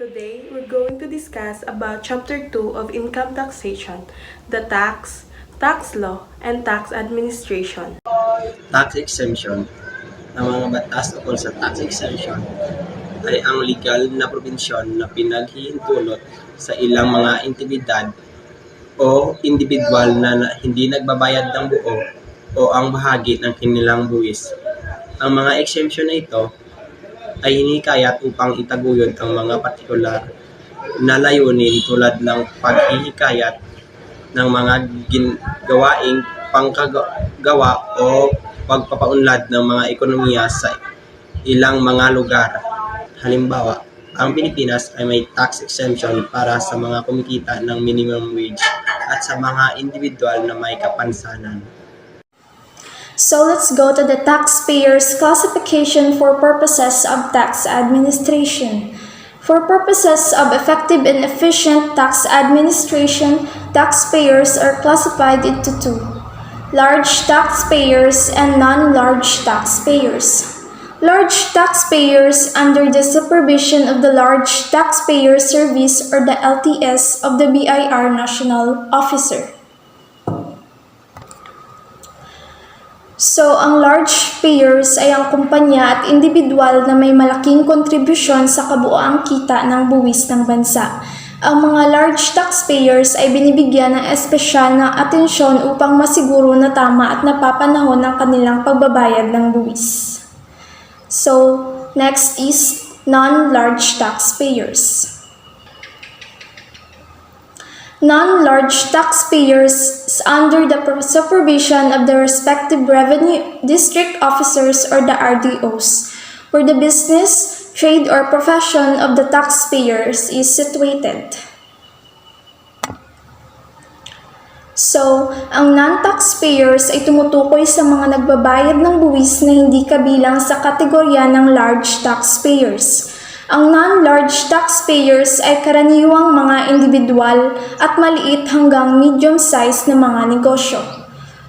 Today, we're going to discuss about Chapter 2 of Income Taxation, the tax law, and tax administration. Tax exemption. Ang mga batas tungkol sa tax exemption ay ang legal na probensyon na pinaghihintulot sa ilang mga entidad o individual na hindi nagbabayad ng buo o ang bahagi ng kanilang buwis. Ang mga exemption na ito ay hinikayat upang itaguyod ang mga partikular na layunin tulad ng paghihikayat ng mga gawaing pangkagawa o pagpapaunlad ng mga ekonomiya sa ilang mga lugar. Halimbawa, ang Pilipinas ay may tax exemption para sa mga kumikita ng minimum wage at sa mga individual na may kapansanan. So let's go to the taxpayers classification for purposes of tax administration. For purposes of effective and efficient tax administration, taxpayers are classified into two: large taxpayers and non-large taxpayers. Large taxpayers under the supervision of the Large Taxpayer Service or the LTS of the BIR National Officer. So, ang large payers ay ang kumpanya at individual na may malaking kontribusyon sa kabuoang kita ng buwis ng bansa. Ang mga large taxpayers ay binibigyan ng espesyal na atensyon upang masiguro na tama at napapanahon ang kanilang pagbabayad ng buwis. So, next is non-large taxpayers. Non-large taxpayers under the supervision of the respective revenue district officers or the RDOs, where the business, trade, or profession of the taxpayers is situated. So, ang non-taxpayers ay tumutukoy sa mga nagbabayad ng buwis na hindi kabilang sa kategorya ng large taxpayers. Ang non-large taxpayers ay karaniwang mga individual at maliit hanggang medium-size na mga negosyo.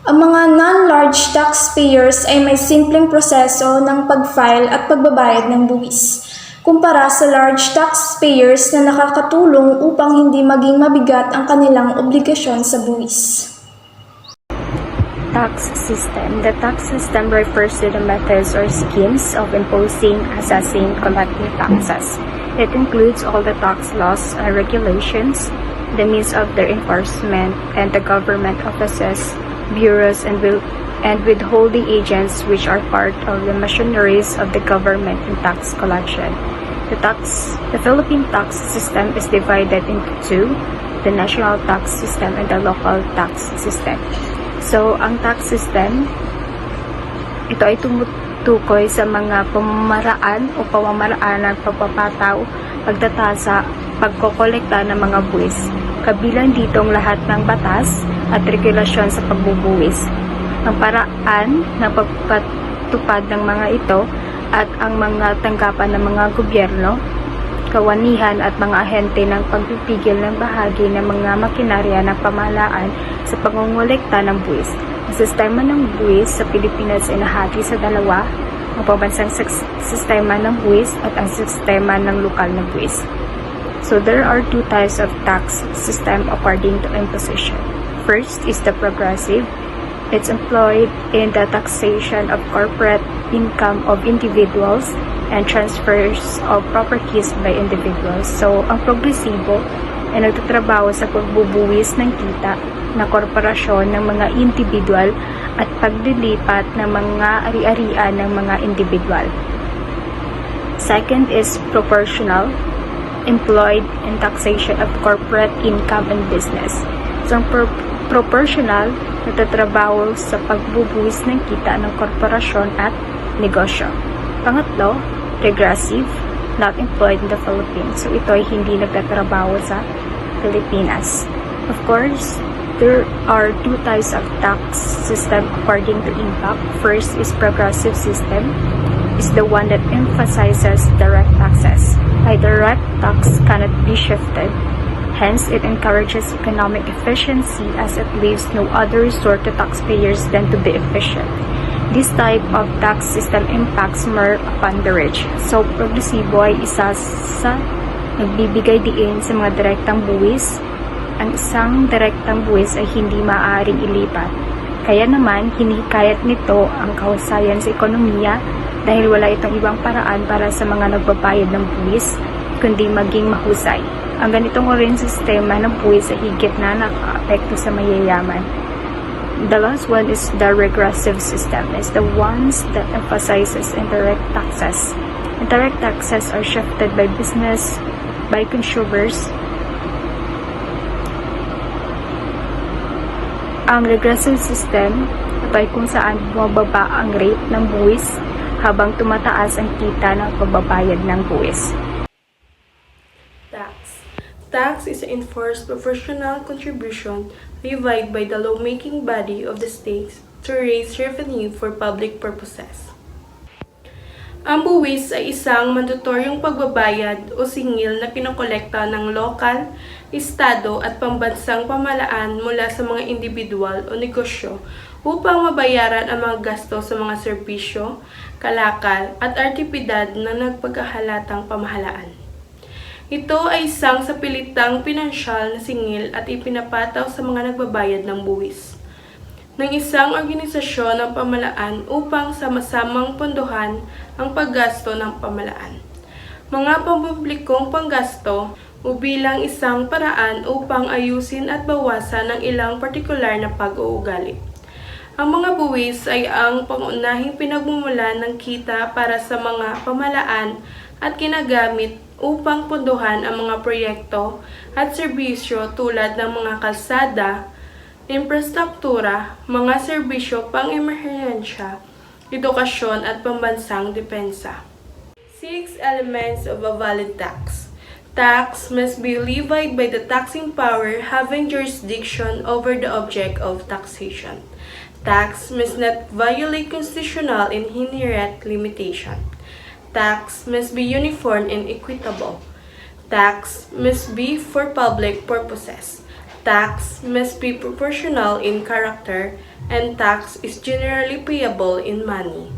Ang mga non-large taxpayers ay may simpleng proseso ng pag-file at pagbabayad ng buwis, kumpara sa large taxpayers na nakakatulong upang hindi maging mabigat ang kanilang obligasyon sa buwis. Tax system. The tax system refers to the methods or schemes of imposing, assessing, collecting taxes. It includes all the tax laws and regulations, the means of their enforcement, and the government offices, bureaus, and withholding agents which are part of the machineries of the government in tax collection. The Philippine tax system is divided into two: the national tax system and the local tax system. So, ang tax system, ito ay tumutukoy sa mga pamamaraan ng pagpapataw, pagtatasa, pagkokolekta ng mga buwis. Kabilang dito ang lahat ng batas at regulasyon sa pagbubuwis. Ang paraan ng pagpatupad ng mga ito at ang mga tanggapan ng mga gobyerno, kawanihan at mga ahente ng pagpipigil ng bahagi ng mga makinarya ng pamahalaan sa pangongolekta ng buwis. Ang sistema ng buwis sa Pilipinas ay nahati sa dalawa: ang pambansang sistema ng buwis at ang sistema ng lokal na buwis. So there are two types of tax system according to imposition. First is the progressive. It's employed in the taxation of corporate income of individuals and transfers of properties by individuals. So, ang progresibo ay nagtatrabaho sa pagbubuwis ng kita na korporasyon ng mga individual at paglilipat ng mga ari-arian ng mga individual. Second is proportional, employed in taxation of corporate income and business. So, ang proportional, nagtatrabaho sa pagbubuwis ng kita ng korporasyon at negosyo. Pangatlo, regressive, not employed in the Philippines. So, ito ay hindi nagtatrabaho sa Pilipinas. Of course, there are two types of tax system according to impact. First is progressive system. Is the one that emphasizes direct taxes. A direct tax cannot be shifted. Hence, it encourages economic efficiency as it leaves no other resort to taxpayers than to be efficient. This type of tax system impacts more upon the rich. So, progresibo ay isa sa nagbibigay diin sa mga direktang buwis. Ang isang direktang buwis ay hindi maaaring ilipat. Kaya naman, hinikayat nito ang kahusayan sa ekonomiya dahil wala itong ibang paraan para sa mga nagbabayad ng buwis, kundi maging mahusay. Ang ganitong uri sistema ng buwis ay higit na nakaapekto sa mayayaman. The last one is the regressive system. It's the ones that emphasizes indirect taxes. Indirect taxes are shifted by business, by consumers. Ang regressive system ay kung saan bumababa ang rate ng buwis habang tumataas ang kita ng pagbabayad ng buwis. Tax. Tax is an enforced proportional contribution levied by the lawmaking body of the states to raise revenue for public purposes. Ang buwis ay isang mandatoryong pagbabayad o singil na kinokolekta ng lokal, estado at pambansang pamahalaan mula sa mga individual o negosyo upang mabayaran ang mga gasto sa mga serbisyo, kalakal at aktibidad na nagpagkahalatang pamahalaan. Ito ay isang sapilitang pinansyal na singil at ipinapataw sa mga nagbabayad ng buwis ng isang organisasyon ng pamahalaan upang sama-samang pondohan ang paggasto ng pamahalaan. Mga pampublikong panggasto o bilang isang paraan upang ayusin at bawasan ang ilang partikular na pag-uugali. Ang mga buwis ay ang pangunahing pinagmumulan ng kita para sa mga pamahalaan at ginagamit upang pondohan ang mga proyekto at serbisyo tulad ng mga kalsada, infrastruktura, mga serbisyo pang-emerhensya, edukasyon at pambansang depensa. 6 elements of a valid tax. Tax must be levied by the taxing power having jurisdiction over the object of taxation. Tax must not violate constitutional and inherent limitation. Tax must be uniform and equitable. Tax must be for public purposes. Tax must be proportional in character, and tax is generally payable in money.